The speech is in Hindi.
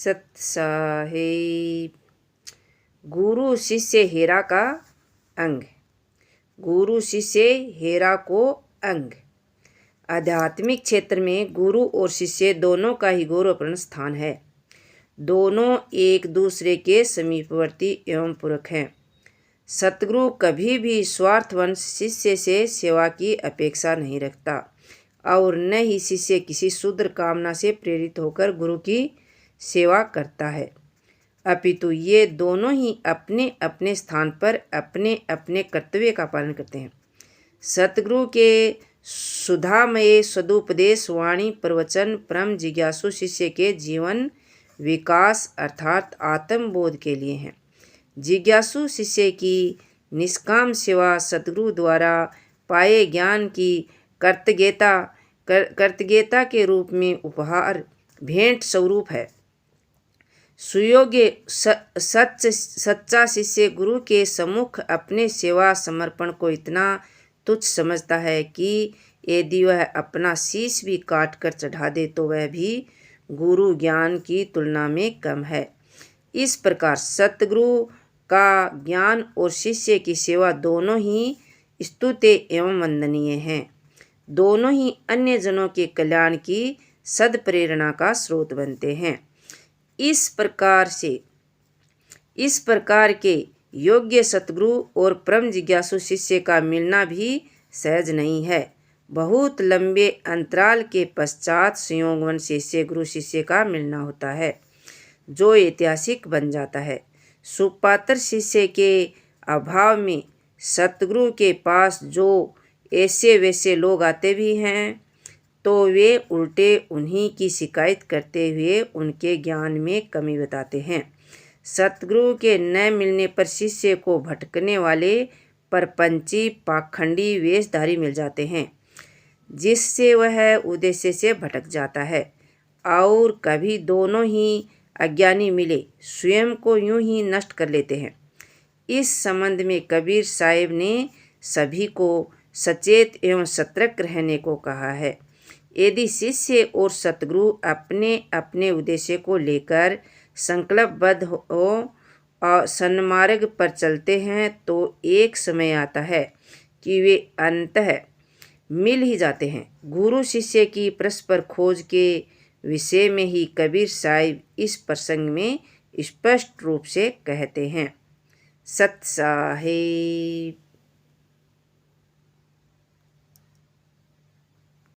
सत साहेब। गुरु शिष्य हेरा का अंग। गुरु शिष्य हेरा को अंग। आध्यात्मिक क्षेत्र में गुरु और शिष्य दोनों का ही गौरवपूर्ण स्थान है। दोनों एक दूसरे के समीपवर्ती एवं पूरक हैं। सतगुरु कभी भी स्वार्थवश शिष्य से सेवा की अपेक्षा नहीं रखता और न ही शिष्य किसी क्षुद्र कामना से प्रेरित होकर गुरु की सेवा करता है, अपितु ये दोनों ही अपने अपने स्थान पर अपने अपने कर्तव्य का पालन करते हैं। सतगुरु के सुधामय सदुपदेश वाणी प्रवचन परम जिज्ञासु शिष्य के जीवन विकास अर्थात आत्मबोध के लिए हैं। जिज्ञासु शिष्य की निष्काम सेवा सतगुरु द्वारा पाए ज्ञान की कर्तज्ञता के रूप में उपहार भेंट स्वरूप है। सुयोग्य सच्चा शिष्य गुरु के सम्मुख अपने सेवा समर्पण को इतना तुच्छ समझता है कि यदि वह अपना शीश भी काट कर चढ़ा दे तो वह भी गुरु ज्ञान की तुलना में कम है। इस प्रकार सतगुरु का ज्ञान और शिष्य की सेवा दोनों ही स्तुत्य एवं वंदनीय हैं। दोनों ही अन्य जनों के कल्याण की सद्प्रेरणा का स्रोत बनते हैं। इस प्रकार के योग्य सतगुरु और परम जिज्ञासु शिष्य का मिलना भी सहज नहीं है। बहुत लंबे अंतराल के पश्चात संयोगवश शिष्य गुरु शिष्य का मिलना होता है, जो ऐतिहासिक बन जाता है। सुपात्र शिष्य के अभाव में सतगुरु के पास जो ऐसे वैसे लोग आते भी हैं तो वे उल्टे उन्हीं की शिकायत करते हुए उनके ज्ञान में कमी बताते हैं। सतगुरु के न मिलने पर शिष्य को भटकने वाले परपंची पाखंडी वेशधारी मिल जाते हैं, जिससे वह उद्देश्य से भटक जाता है। और कभी दोनों ही अज्ञानी मिले स्वयं को यूं ही नष्ट कर लेते हैं। इस संबंध में कबीर साहिब ने सभी को सचेत एवं सतर्क रहने को कहा है। यदि शिष्य और सतगुरु अपने अपने उद्देश्य को लेकर संकल्पबद्ध हो और सन्मार्ग पर चलते हैं तो एक समय आता है कि वे अंततः मिल ही जाते हैं। गुरु शिष्य की परस्पर खोज के विषय में ही कबीर साहिब इस प्रसंग में स्पष्ट रूप से कहते हैं। सत साहिब।